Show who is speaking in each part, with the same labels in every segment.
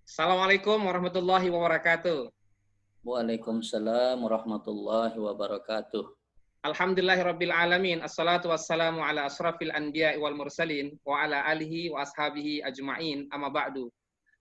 Speaker 1: Assalamualaikum warahmatullahi wabarakatuh.
Speaker 2: Waalaikumsalam warahmatullahi wabarakatuh.
Speaker 1: Alhamdulillahirabbil alamin. Assalatu wassalamu ala asrafil anbiya'i wal mursalin wa ala alihi wa ashabihi ajma'in. Amma ba'du.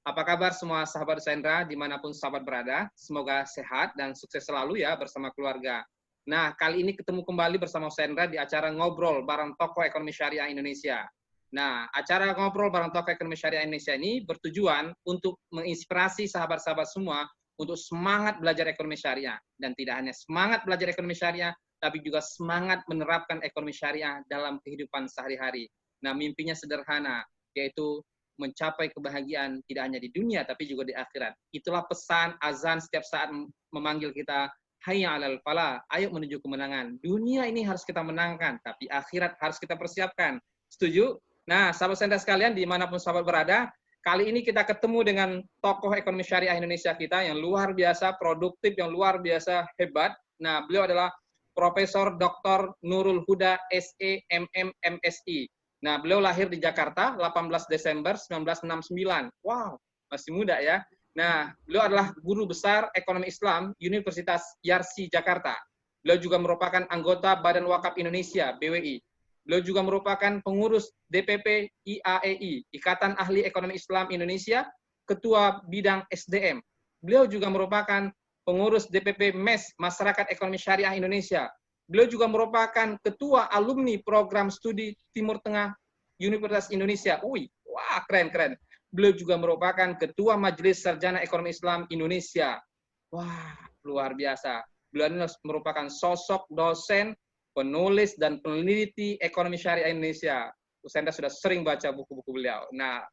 Speaker 1: Apa kabar semua sahabat Sendra dimanapun sahabat berada? Semoga sehat dan sukses selalu ya bersama keluarga. Nah, kali ini ketemu kembali bersama Sendra di acara Ngobrol bareng Tokoh Ekonomi Syariah Indonesia. Nah, acara Ngobrol bareng Tokoh Ekonomi Syariah Indonesia ini bertujuan untuk menginspirasi sahabat-sahabat semua untuk semangat belajar ekonomi syariah. Dan tidak hanya semangat belajar ekonomi syariah, tapi juga semangat menerapkan ekonomi syariah dalam kehidupan sehari-hari. Nah, mimpinya sederhana, yaitu mencapai kebahagiaan tidak hanya di dunia tapi juga di akhirat. Itulah pesan azan setiap saat memanggil kita, hayya 'alal falah, ayo menuju kemenangan. Dunia ini harus kita menangkan, tapi akhirat harus kita persiapkan. Setuju? Nah, sahabat senda sekalian dimanapun sahabat berada, kali ini kita ketemu dengan tokoh ekonomi syariah Indonesia kita yang luar biasa produktif, yang luar biasa hebat. Nah, beliau adalah Profesor Dr. Nurul Huda SE MM MSI. Nah, beliau lahir di Jakarta 18 Desember 1969. Wow, masih muda ya. Nah, beliau adalah guru besar ekonomi Islam Universitas Yarsi Jakarta. Beliau juga merupakan anggota Badan Wakaf Indonesia (BWI). Beliau juga merupakan pengurus DPP IAEI, Ikatan Ahli Ekonomi Islam Indonesia, Ketua Bidang SDM. Beliau juga merupakan pengurus DPP MES, Masyarakat Ekonomi Syariah Indonesia. Beliau juga merupakan ketua alumni program studi Timur Tengah Universitas Indonesia. Wih, wah keren. Beliau juga merupakan ketua Majelis Sarjana Ekonomi Islam Indonesia. Wah, luar biasa. Beliau ini merupakan sosok dosen, penulis dan peneliti ekonomi syariah Indonesia. Usenda sudah sering baca buku-buku beliau. Nah,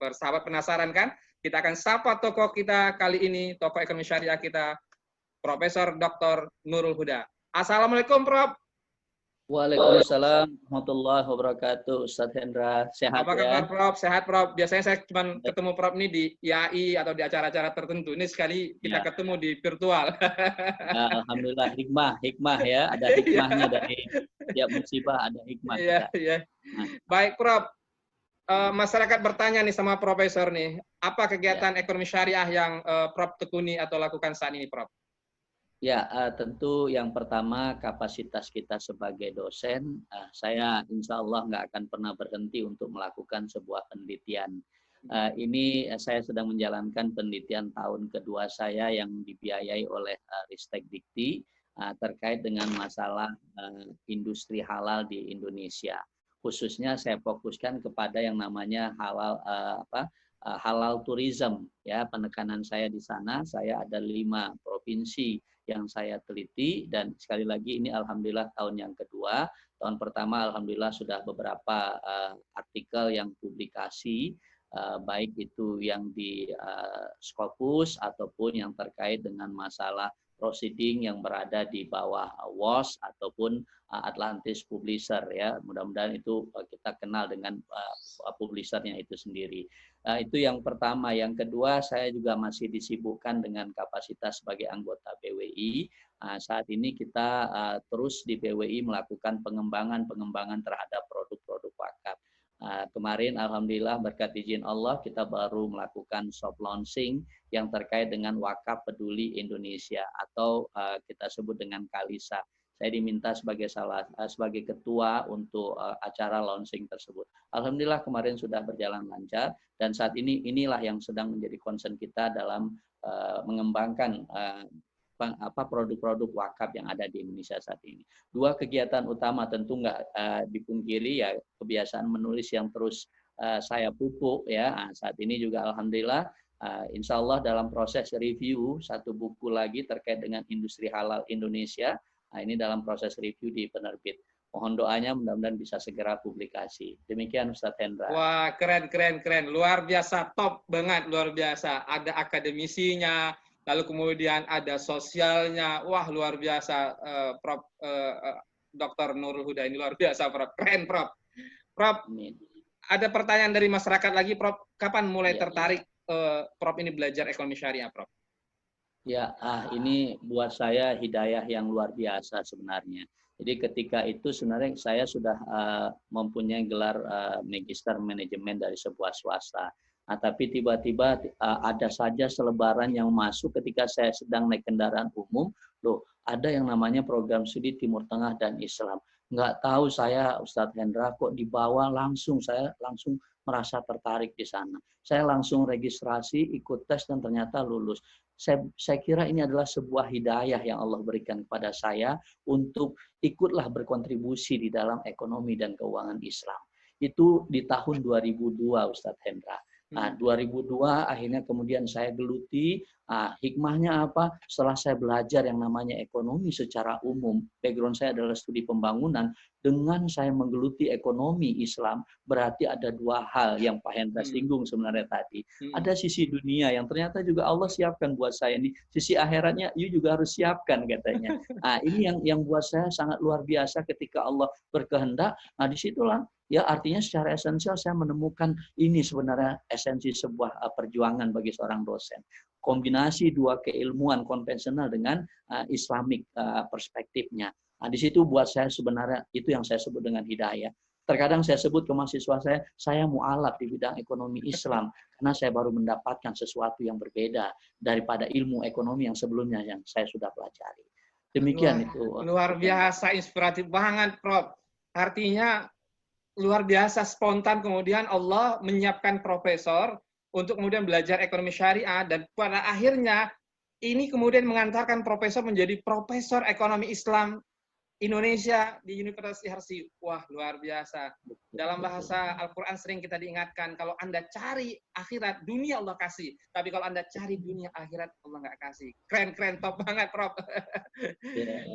Speaker 1: bersahabat penasaran kan? Kita akan sapa tokoh kita kali ini, tokoh ekonomi syariah kita, Profesor Dr. Nurul Huda. Assalamualaikum, Prof.
Speaker 2: Waalaikumsalam warahmatullahi wabarakatuh. Ustadz Hendra, sehat
Speaker 1: Apa kabar,
Speaker 2: ya?
Speaker 1: Prof? Sehat, Prof? Biasanya saya cuma ketemu Prof ini di IAI atau di acara-acara tertentu. Ini sekali kita
Speaker 2: Ya,
Speaker 1: ketemu di virtual.
Speaker 2: ya, alhamdulillah hikmah ya. Ada
Speaker 1: Iya,
Speaker 2: hikmahnya dari tiap musibah, ada hikmah
Speaker 1: iya,
Speaker 2: kita.
Speaker 1: iya.
Speaker 2: Nah,
Speaker 1: Baik, Prof. Masyarakat bertanya nih sama Profesor nih, apa
Speaker 2: ya,
Speaker 1: kegiatan ekonomi syariah yang Prof tekuni atau lakukan saat ini, Prof?
Speaker 2: ya, tentu yang pertama kapasitas kita sebagai dosen, saya insya Allah nggak akan pernah berhenti untuk melakukan sebuah penelitian. Ini saya sedang menjalankan penelitian tahun kedua saya yang dibiayai oleh Ristek Dikti terkait dengan masalah industri halal di Indonesia. Khususnya saya fokuskan kepada yang namanya halal tourism ya. Penekanan saya di sana, saya ada 5 provinsi yang saya teliti, dan sekali lagi ini alhamdulillah tahun yang kedua. Tahun pertama alhamdulillah sudah beberapa artikel yang publikasi, baik itu yang di Scopus ataupun yang terkait dengan masalah proceeding yang berada di bawah WOS ataupun Atlantis Publisher ya. Mudah-mudahan itu kita kenal dengan publishernya itu sendiri. Itu yang pertama. Yang kedua, saya juga masih disibukkan dengan kapasitas sebagai anggota BWI. Saat ini kita terus di BWI melakukan pengembangan terhadap produk-produk wakaf. Kemarin alhamdulillah berkat izin Allah kita baru melakukan soft launching yang terkait dengan wakaf peduli Indonesia atau kita sebut dengan Kalisa. Saya diminta sebagai ketua untuk acara launching tersebut. Alhamdulillah kemarin sudah berjalan lancar, dan saat ini inilah yang sedang menjadi concern kita dalam mengembangkan produk-produk wakaf yang ada di Indonesia saat ini. 2 kegiatan utama tentu nggak dipungkiri ya, kebiasaan menulis yang terus saya pupuk ya. Saat ini juga alhamdulillah insya Allah dalam proses review 1 buku lagi terkait dengan industri halal Indonesia. Ini dalam proses review di penerbit. Mohon doanya mudah-mudahan bisa segera publikasi. Demikian Ustadz Hendra.
Speaker 1: Wah, keren. Luar biasa, top banget, luar biasa. Ada akademisinya, lalu kemudian ada sosialnya. Wah, luar biasa, Prof. Dr. Nurul Huda ini luar biasa, Prof. Keren, Prof. Prof,
Speaker 2: Amin.
Speaker 1: ada pertanyaan dari masyarakat lagi, Prof. Kapan mulai
Speaker 2: Ya.
Speaker 1: tertarik Prof ini belajar ekonomi syariah, Prof?
Speaker 2: Ya, ini buat saya hidayah yang luar biasa sebenarnya. Jadi ketika itu sebenarnya saya sudah mempunyai gelar magister manajemen dari sebuah swasta. Nah, tapi tiba-tiba ada saja selebaran yang masuk ketika saya sedang naik kendaraan umum, loh ada yang namanya program studi Timur Tengah dan Islam. Nggak tahu saya Ustadz Hendra kok dibawa langsung, saya langsung merasa tertarik di sana. Saya langsung registrasi, ikut tes dan ternyata lulus. Saya kira ini adalah sebuah hidayah yang Allah berikan kepada saya untuk ikutlah berkontribusi di dalam ekonomi dan keuangan Islam. Itu di tahun 2002 Ustadz Hendra. Nah, 2002 akhirnya kemudian saya geluti, hikmahnya apa? Setelah saya belajar yang namanya ekonomi secara umum, background saya adalah studi pembangunan, dengan saya menggeluti ekonomi Islam, berarti ada dua hal yang Pak Hendra singgung sebenarnya tadi. Ada sisi dunia yang ternyata juga Allah siapkan buat saya nih, sisi akhiratnya you juga harus siapkan katanya. Nah, ini yang buat saya sangat luar biasa ketika Allah berkehendak. Nah, disitulah ya artinya secara esensial saya menemukan ini sebenarnya esensi sebuah perjuangan bagi seorang dosen. Kombinasi dua keilmuan konvensional dengan Islamic perspektifnya. Nah, di situ buat saya sebenarnya itu yang saya sebut dengan hidayah. Terkadang saya sebut ke mahasiswa saya mu'alaf di bidang ekonomi Islam karena saya baru mendapatkan sesuatu yang berbeda daripada ilmu ekonomi yang sebelumnya yang saya sudah pelajari. Demikian itu.
Speaker 1: Luar biasa, inspiratif banget, Prof. Artinya luar biasa spontan kemudian Allah menyiapkan profesor untuk kemudian belajar ekonomi syariah dan pada akhirnya ini kemudian mengantarkan profesor menjadi profesor ekonomi Islam Indonesia di Universitas Harsi. Wah, luar biasa. Dalam bahasa Al-Quran sering kita diingatkan, kalau Anda cari akhirat, dunia Allah kasih. Tapi kalau Anda cari dunia, akhirat Allah nggak kasih. Keren, top banget, Prof.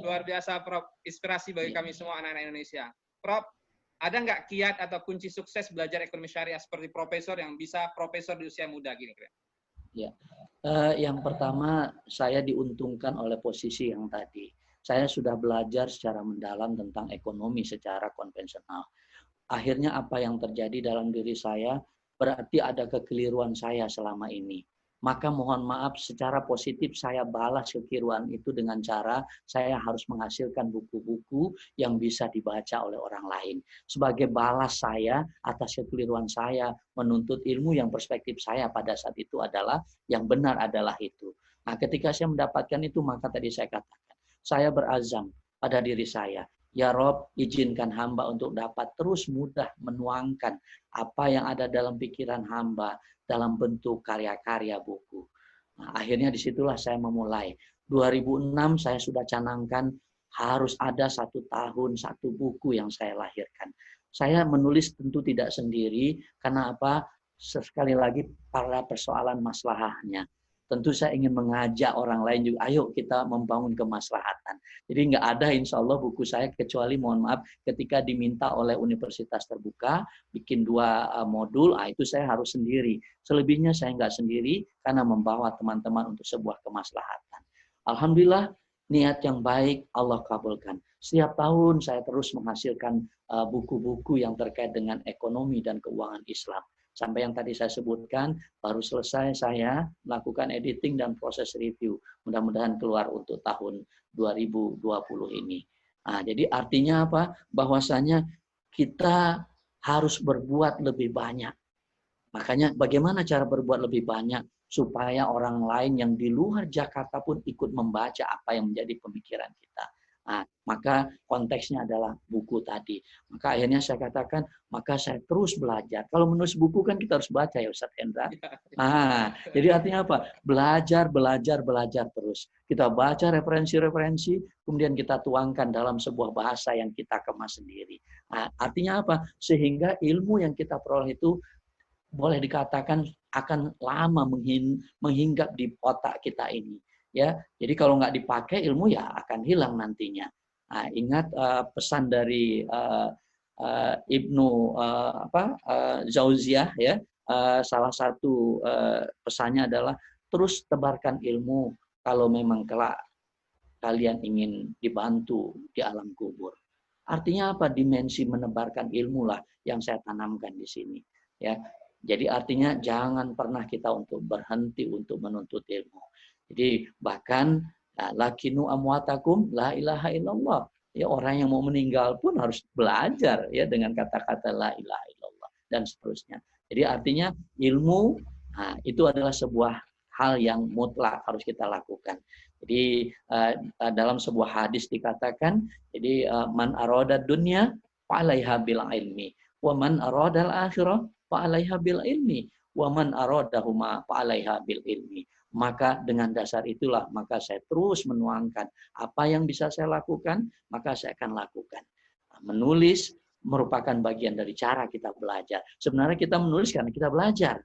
Speaker 1: Luar biasa, Prof. Inspirasi bagi kami semua anak-anak Indonesia. Prof, ada nggak kiat atau kunci sukses belajar ekonomi syariah seperti profesor yang bisa profesor di usia muda gini?
Speaker 2: Ya, yang pertama saya diuntungkan oleh posisi yang tadi. Saya sudah belajar secara mendalam tentang ekonomi secara konvensional. Akhirnya apa yang terjadi dalam diri saya berarti ada kekeliruan saya selama ini. Maka mohon maaf secara positif saya balas kekeliruan itu dengan cara saya harus menghasilkan buku-buku yang bisa dibaca oleh orang lain. Sebagai balas saya atas kekeliruan saya menuntut ilmu yang perspektif saya pada saat itu adalah yang benar adalah itu. Nah, ketika saya mendapatkan itu maka tadi saya katakan saya berazam pada diri saya. Ya Rob, izinkan hamba untuk dapat terus mudah menuangkan apa yang ada dalam pikiran hamba dalam bentuk karya-karya buku. Nah, akhirnya disitulah saya memulai. 2006 saya sudah canangkan harus ada 1 tahun 1 buku yang saya lahirkan. Saya menulis tentu tidak sendiri, karena apa? Sekali lagi pada persoalan maslahahnya. Tentu saya ingin mengajak orang lain juga, ayo kita membangun kemaslahatan. Jadi nggak ada insya Allah buku saya, kecuali mohon maaf ketika diminta oleh universitas terbuka, bikin 2 modul, itu saya harus sendiri. Selebihnya saya nggak sendiri, karena membawa teman-teman untuk sebuah kemaslahatan. Alhamdulillah, niat yang baik Allah kabulkan. Setiap tahun saya terus menghasilkan buku-buku yang terkait dengan ekonomi dan keuangan Islam. Sampai yang tadi saya sebutkan, baru selesai saya melakukan editing dan proses review. Mudah-mudahan keluar untuk tahun 2020 ini. Nah, jadi artinya apa? Bahwasanya kita harus berbuat lebih banyak. Makanya bagaimana cara berbuat lebih banyak supaya orang lain yang di luar Jakarta pun ikut membaca apa yang menjadi pemikiran kita. Nah, maka konteksnya adalah buku tadi. Maka akhirnya saya katakan, maka saya terus belajar. Kalau menulis buku kan kita harus baca ya Ustadz Hendra. Nah, jadi artinya apa? Belajar terus. Kita baca referensi-referensi, kemudian kita tuangkan dalam sebuah bahasa yang kita kemas sendiri. Nah, artinya apa? Sehingga ilmu yang kita peroleh itu boleh dikatakan akan lama menghinggap di otak kita ini. Ya, jadi kalau nggak dipakai ilmu ya akan hilang nantinya. Nah, ingat pesan dari Ibnu Zauziyah ya, salah satu pesannya adalah terus tebarkan ilmu kalau memang kelak kalian ingin dibantu di alam kubur. Artinya apa? Dimensi menebarkan ilmu lah yang saya tanamkan di sini. Ya, jadi artinya jangan pernah kita untuk berhenti untuk menuntut ilmu. Jadi bahkan lakinu amwatakum la ilaha illallah. Ya, orang yang mau meninggal pun harus belajar ya dengan kata-kata la ilaha illallah dan seterusnya. Jadi artinya ilmu itu adalah sebuah hal yang mutlak harus kita lakukan. Jadi dalam sebuah hadis dikatakan, jadi man arada dunya fa alaiha bil ilmi, wa man arada al akhirah fa alaiha bil ilmi, wa man aradahuma fa alaiha bil ilmi. Maka dengan dasar itulah maka saya terus menuangkan apa yang bisa saya lakukan, maka saya akan lakukan. Menulis merupakan bagian dari cara kita belajar. Sebenarnya kita menulis karena kita belajar.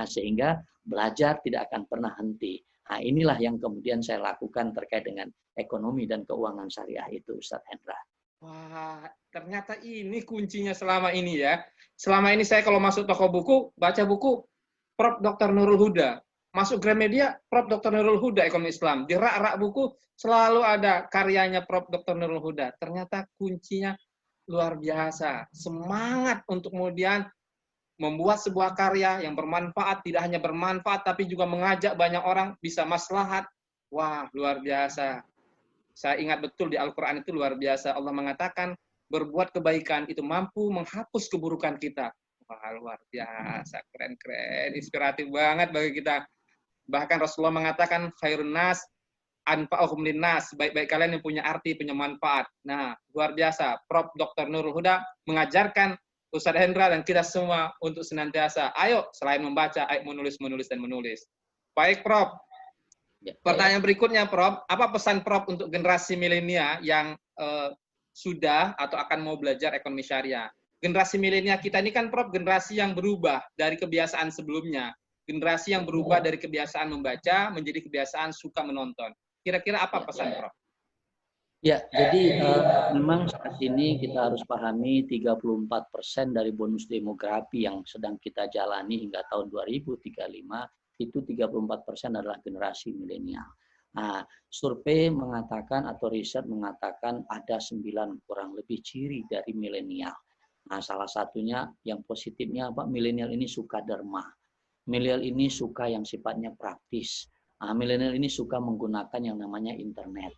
Speaker 2: Sehingga belajar tidak akan pernah henti. Inilah yang kemudian saya lakukan terkait dengan ekonomi dan keuangan syariah itu, Ustaz Hendra.
Speaker 1: Wah, ternyata ini kuncinya selama ini ya. Selama ini saya kalau masuk toko buku, baca buku Prof. Dr. Nurul Huda. Masuk Gramedia, Prof. Dr. Nurul Huda Ekonomi Islam. Di rak-rak buku selalu ada karyanya Prof. Dr. Nurul Huda. Ternyata kuncinya luar biasa. Semangat untuk kemudian membuat sebuah karya yang bermanfaat, tidak hanya bermanfaat, tapi juga mengajak banyak orang bisa maslahat. Wah, luar biasa. Saya ingat betul di Al-Quran itu luar biasa. Allah mengatakan, berbuat kebaikan itu mampu menghapus keburukan kita. Wah, luar biasa. Keren-keren. Inspiratif banget bagi kita. Bahkan Rasulullah mengatakan, khairun nas anfa'uhum linnas, baik-baik kalian yang punya arti, punya manfaat. Nah, luar biasa. Prof. Dr. Nurul Huda mengajarkan Ustaz Hendra dan kita semua untuk senantiasa, ayo selain membaca, ayo menulis. Baik, Prof. Pertanyaan berikutnya, Prof. Apa pesan Prof untuk generasi milenial yang sudah atau akan mau belajar ekonomi syariah? Generasi milenial kita ini kan, Prof, generasi yang berubah dari kebiasaan sebelumnya. Generasi yang berubah dari kebiasaan membaca menjadi kebiasaan suka menonton. Kira-kira apa pesan Prof?
Speaker 2: Ya, jadi memang saat ini kita harus pahami 34% dari bonus demografi yang sedang kita jalani hingga tahun 2035 itu 34% adalah generasi milenial. Nah, survei mengatakan atau riset mengatakan ada 9 kurang lebih ciri dari milenial. Nah, salah satunya yang positifnya apa? Milenial ini suka derma. Milenial ini suka yang sifatnya praktis. Milenial ini suka menggunakan yang namanya internet.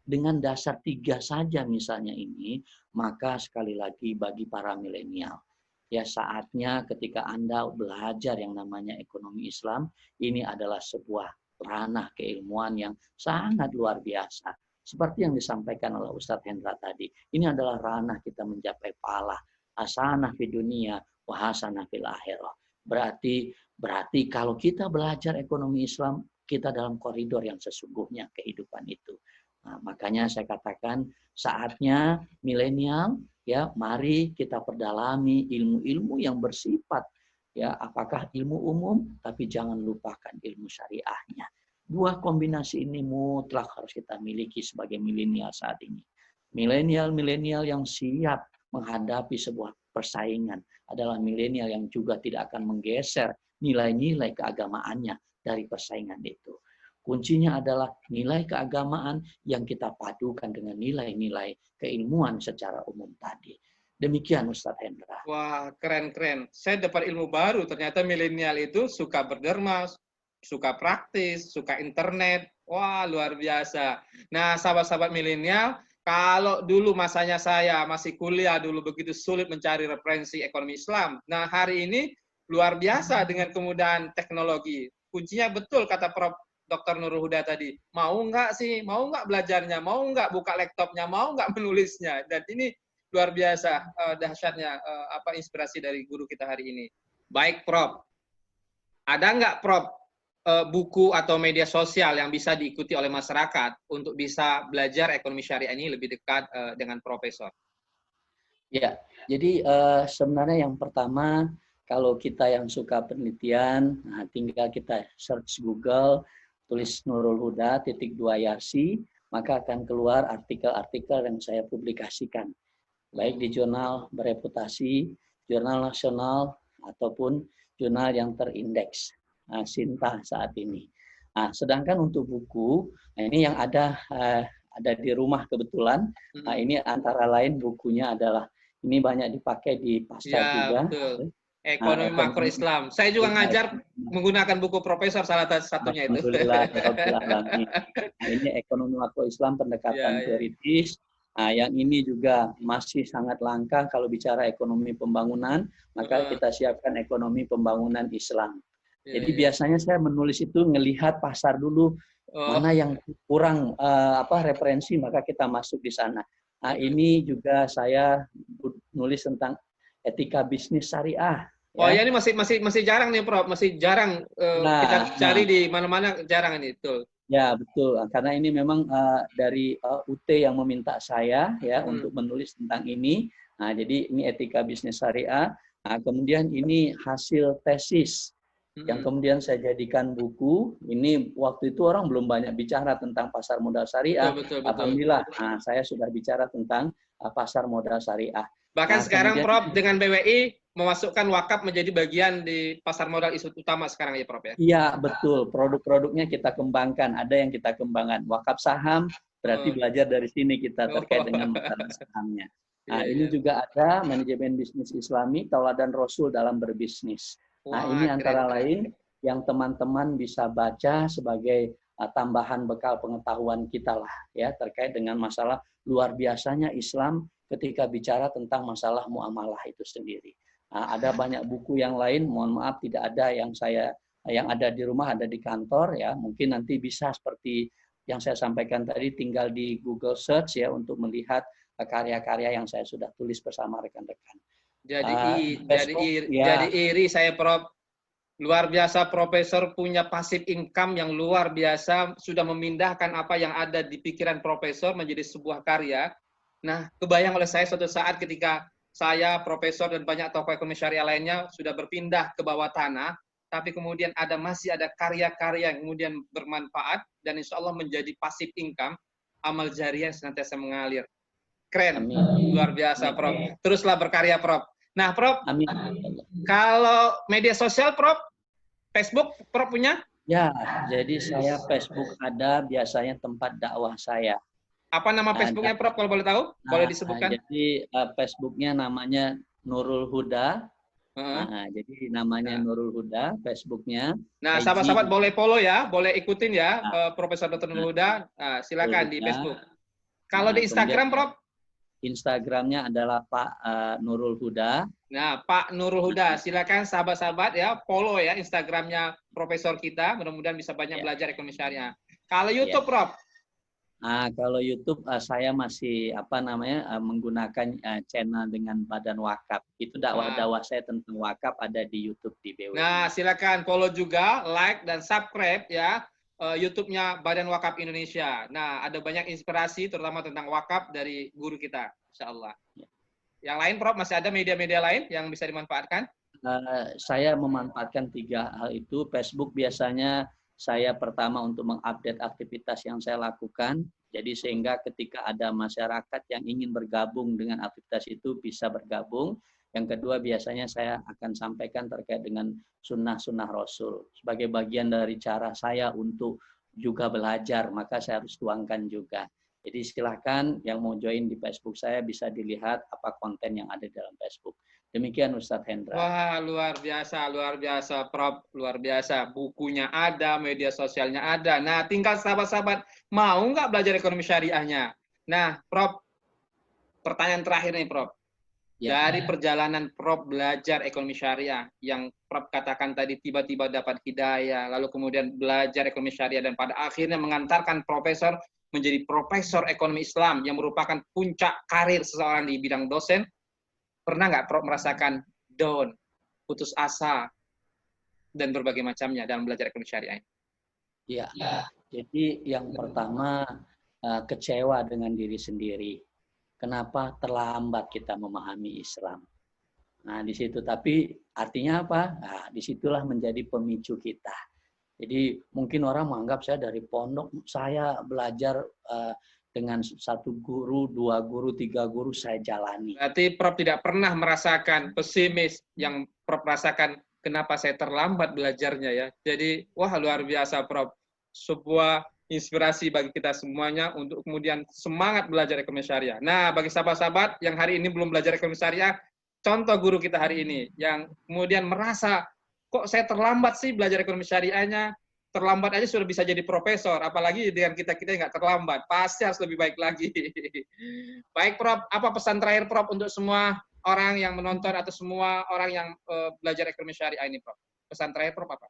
Speaker 2: Dengan dasar 3 saja misalnya ini, maka sekali lagi bagi para milenial, ya saatnya ketika Anda belajar yang namanya ekonomi Islam, ini adalah sebuah ranah keilmuan yang sangat luar biasa. Seperti yang disampaikan oleh Ustadz Hendra tadi, ini adalah ranah kita mencapai pahala, hasanah fid dunia, wa hasanah fil akhirah. Berarti kalau kita belajar ekonomi Islam, kita dalam koridor yang sesungguhnya kehidupan itu. Nah, makanya saya katakan saatnya milenial, ya mari kita perdalami ilmu-ilmu yang bersifat, ya apakah ilmu umum, tapi jangan lupakan ilmu syariahnya. 2 kombinasi ini mutlak harus kita miliki sebagai milenial saat ini. Milenial yang siap menghadapi sebuah persaingan adalah milenial yang juga tidak akan menggeser nilai-nilai keagamaannya dari persaingan itu. Kuncinya adalah nilai keagamaan yang kita padukan dengan nilai-nilai keilmuan secara umum tadi. Demikian Ustadz Hendra.
Speaker 1: Wah, keren-keren. Saya dapat ilmu baru. Ternyata milenial itu suka berderma, suka praktis, suka internet. Wah, luar biasa. Nah, sahabat-sahabat milenial, kalau dulu masanya saya masih kuliah dulu begitu sulit mencari referensi ekonomi Islam. Nah, hari ini luar biasa dengan kemudahan teknologi. Kuncinya betul kata Prof. Dr. Nurul Huda tadi, mau nggak sih, mau nggak belajarnya, mau nggak buka laptopnya, mau nggak menulisnya. Dan ini luar biasa dahsyatnya inspirasi dari guru kita hari ini. Baik, Prof. Ada nggak, Prof, buku atau media sosial yang bisa diikuti oleh masyarakat untuk bisa belajar ekonomi syariah ini lebih dekat dengan Profesor?
Speaker 2: Ya, jadi sebenarnya yang pertama, kalau kita yang suka penelitian, tinggal kita search Google, tulis Nurul Huda _2 Yarsi, maka akan keluar artikel-artikel yang saya publikasikan, baik di jurnal bereputasi, jurnal nasional, ataupun jurnal yang terindeks, Sinta saat ini. Nah, sedangkan untuk buku, ini yang ada di rumah kebetulan, ini antara lain bukunya adalah, ini banyak dipakai di pasar juga.
Speaker 1: Betul. Ekonomi makro Islam. Saya juga ngajar menggunakan buku Profesor salah satunya itu.
Speaker 2: Alhamdulillah. Nah, ini ekonomi makro Islam pendekatan teoritis Nah, yang ini juga masih sangat langka kalau bicara ekonomi pembangunan, maka kita siapkan ekonomi pembangunan Islam. Jadi biasanya saya menulis itu ngelihat pasar dulu, mana yang kurang referensi, maka kita masuk di sana. Nah, ini juga saya nulis tentang etika bisnis syariah.
Speaker 1: Oh ya, ini masih jarang nih, Prof. Masih jarang kita cari di mana-mana, jarang ini, betul.
Speaker 2: Ya, betul. Karena ini memang dari UT yang meminta saya ya untuk menulis tentang ini. Nah, jadi ini etika bisnis syariah. Nah, kemudian ini hasil tesis yang kemudian saya jadikan buku. Ini waktu itu orang belum banyak bicara tentang pasar modal syariah.
Speaker 1: Betul.
Speaker 2: Alhamdulillah, nah, saya sudah bicara tentang pasar modal syariah.
Speaker 1: Bahkan
Speaker 2: nah,
Speaker 1: sekarang
Speaker 2: kemudian,
Speaker 1: Prof dengan BWI memasukkan wakaf menjadi bagian di pasar modal isu utama sekarang ya Prof ya?
Speaker 2: Iya, betul. Produk-produknya kita kembangkan. Ada yang kita kembangkan. Wakaf saham, berarti belajar dari sini kita terkait dengan masalah sahamnya. Nah, ini juga ada manajemen bisnis Islami, tauladan Rasul dalam berbisnis. Nah, ini antara lain yang teman-teman bisa baca sebagai tambahan bekal pengetahuan kita lah ya terkait dengan masalah luar biasanya Islam ketika bicara tentang masalah muamalah itu sendiri. Nah, ada banyak buku yang lain, mohon maaf tidak ada yang ada di rumah, ada di kantor ya. Mungkin nanti bisa seperti yang saya sampaikan tadi, tinggal di Google Search ya untuk melihat karya-karya yang saya sudah tulis bersama rekan-rekan.
Speaker 1: Jadi iri saya Prof. Luar biasa Profesor punya passive income yang luar biasa, sudah memindahkan apa yang ada di pikiran Profesor menjadi sebuah karya. Nah, kebayang oleh saya suatu saat ketika saya, Profesor, dan banyak tokoh ekonomi syariah lainnya sudah berpindah ke bawah tanah, tapi kemudian masih ada karya-karya yang kemudian bermanfaat, dan insya Allah menjadi passive income, amal jariah yang senantiasa mengalir. Keren, luar biasa Prof. Teruslah berkarya Prof. Nah Prof, kalau media sosial Prof, Facebook Prof punya?
Speaker 2: Ya, jadi saya Facebook ada biasanya tempat dakwah saya.
Speaker 1: Apa nama Facebooknya Prof kalau boleh tahu? Boleh disebutkan?
Speaker 2: Jadi Facebooknya namanya Nurul Huda. Nah, jadi namanya Nurul Huda Facebooknya.
Speaker 1: Nah, sahabat-sahabat boleh follow ya, boleh ikutin ya Profesor Dr. Nurul Huda. Silakan di Facebook. Kalau di Instagram Prof?
Speaker 2: Instagramnya adalah Pak Nurul Huda.
Speaker 1: Nah, Pak Nurul Huda, silakan sahabat-sahabat ya follow ya Instagramnya Profesor kita. Mudah-mudahan bisa banyak belajar ekonomi syariah. Kalau YouTube Prof?
Speaker 2: Nah, kalau YouTube saya masih menggunakan channel dengan Badan Wakaf. Itu dakwah-dakwah saya tentang wakaf ada di YouTube di BWI.
Speaker 1: Nah, silakan follow juga, like dan subscribe ya YouTube-nya Badan Wakaf Indonesia. Nah, ada banyak inspirasi terutama tentang wakaf dari guru kita, insya Allah. Yang lain Prof, masih ada media-media lain yang bisa dimanfaatkan?
Speaker 2: Saya memanfaatkan 3 hal itu. Facebook biasanya saya pertama untuk mengupdate aktivitas yang saya lakukan. Jadi sehingga ketika ada masyarakat yang ingin bergabung dengan aktivitas itu bisa bergabung. Yang kedua biasanya saya akan sampaikan terkait dengan sunnah-sunnah Rasul. Sebagai bagian dari cara saya untuk juga belajar, maka saya harus tuangkan juga. Jadi silahkan yang mau join di Facebook saya bisa dilihat apa konten yang ada dalam Facebook. Demikian Ustadz Hendra.
Speaker 1: Wah, luar biasa Prof, luar biasa. Bukunya ada, media sosialnya ada. Nah, tinggal sahabat-sahabat mau nggak belajar ekonomi syariahnya? Nah, Prof, pertanyaan terakhir nih Prof. Dari perjalanan Prof belajar ekonomi syariah, yang Prof katakan tadi tiba-tiba dapat hidayah, lalu kemudian belajar ekonomi syariah, dan pada akhirnya mengantarkan Profesor menjadi Profesor Ekonomi Islam yang merupakan puncak karir seseorang di bidang dosen. Pernah nggak Prof merasakan down, putus asa, dan berbagai macamnya dalam belajar ekonomi syariah?
Speaker 2: Iya, jadi yang pertama kecewa dengan diri sendiri. Kenapa terlambat kita memahami Islam? Nah, di situ. Tapi artinya apa? Nah, disitulah menjadi pemicu kita. Jadi mungkin orang menganggap saya dari pondok, saya belajar dengan 1 guru, 2 guru, 3 guru saya jalani.
Speaker 1: Berarti Prof tidak pernah merasakan pesimis yang Prof rasakan, kenapa saya terlambat belajarnya ya. Jadi, wah luar biasa Prof. Sebuah inspirasi bagi kita semuanya untuk kemudian semangat belajar ekonomi syariah. Nah, bagi sahabat-sahabat yang hari ini belum belajar ekonomi syariah, contoh guru kita hari ini yang kemudian merasa, kok saya terlambat sih belajar ekonomi syariahnya? terlambat aja sudah bisa jadi profesor, apalagi dengan kita-kita yang nggak terlambat, pasti harus lebih baik lagi. Baik, Prof, apa pesan terakhir, Prof, untuk semua orang yang menonton atau semua orang yang belajar ekonomi syariah ini, Prof? Pesan terakhir, Prof, apa?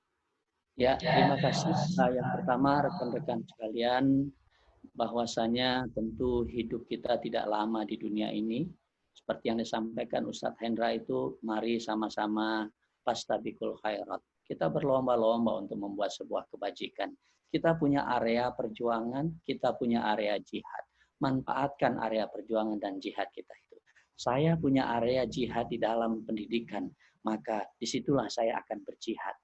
Speaker 2: Ya, terima kasih. Yang pertama, rekan-rekan sekalian, bahwasanya tentu hidup kita tidak lama di dunia ini. Seperti yang disampaikan Ustadz Hendra itu, mari sama-sama fastabiqul khairat. Kita berlomba-lomba untuk membuat sebuah kebajikan. Kita punya area perjuangan, kita punya area jihad. Manfaatkan area perjuangan dan jihad kita itu. Saya punya area jihad di dalam pendidikan, maka disitulah saya akan berjihad.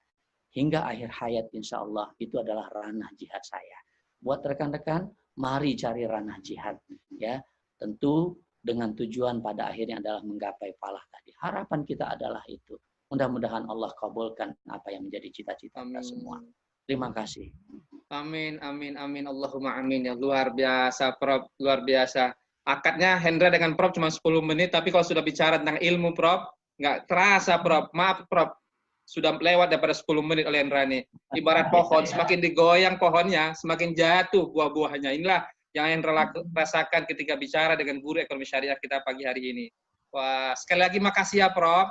Speaker 2: Hingga akhir hayat insya Allah itu adalah ranah jihad saya. Buat rekan-rekan, mari cari ranah jihad. Ya, tentu dengan tujuan pada akhirnya adalah menggapai falah tadi. Harapan kita adalah itu. Mudah-mudahan Allah kabulkan apa yang menjadi cita-cita kita semua. Terima kasih.
Speaker 1: Amin, amin, amin. Allahumma amin. Ya, luar biasa, Prof. Luar biasa. Akadnya Hendra dengan Prof cuma 10 menit, tapi kalau sudah bicara tentang ilmu, Prof, nggak terasa, Prof. Maaf, Prof. Sudah lewat daripada 10 menit oleh Hendra ini. Ibarat pohon, semakin digoyang pohonnya, semakin jatuh buah-buahnya. Inilah yang Hendra rasakan ketika bicara dengan guru ekonomi syariah kita pagi hari ini. Wah, sekali lagi makasih ya, Prof.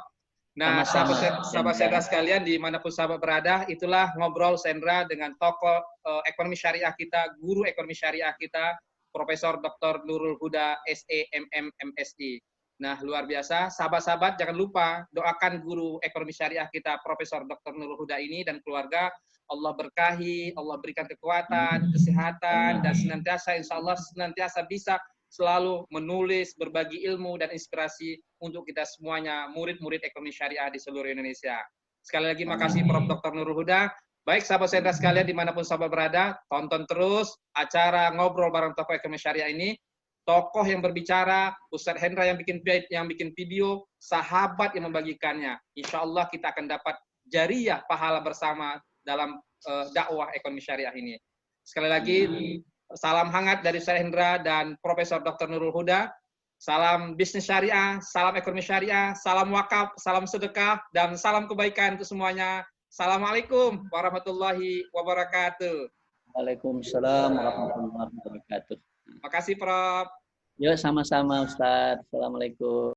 Speaker 1: Nah, sahabat Sendra sekalian, dimanapun sahabat berada, itulah ngobrol Sendra dengan tokoh ekonomi syariah kita, guru ekonomi syariah kita, Profesor Dr. Nurul Huda, SEMM, MSI. Nah, luar biasa. Sahabat-sahabat, jangan lupa doakan guru ekonomi syariah kita, Profesor Dr. Nurul Huda ini dan keluarga. Allah berkahi, Allah berikan kekuatan, kesehatan, dan senantiasa, insya Allah, senantiasa bisa selalu menulis, berbagi ilmu dan inspirasi untuk kita semuanya, murid-murid ekonomi syariah di seluruh Indonesia. Sekali lagi makasih Prof. Dr. Nurul Huda. Baik sahabat Sendra sekalian dimanapun sahabat berada, tonton terus acara ngobrol bareng tokoh ekonomi syariah ini. Tokoh yang berbicara, Ustadz Hendra yang bikin video, sahabat yang membagikannya. Insya Allah kita akan dapat jariah pahala bersama dalam dakwah ekonomi syariah ini. Sekali lagi, salam hangat dari Ustadz Hendra dan Profesor Dr. Nurul Huda. Salam bisnis syariah, salam ekonomi syariah, salam wakaf, salam sedekah, dan salam kebaikan untuk semuanya. Assalamualaikum warahmatullahi wabarakatuh.
Speaker 2: Waalaikumsalam warahmatullahi wabarakatuh.
Speaker 1: Makasih, Prof.
Speaker 2: Yuk, sama-sama Ustadz. Assalamualaikum.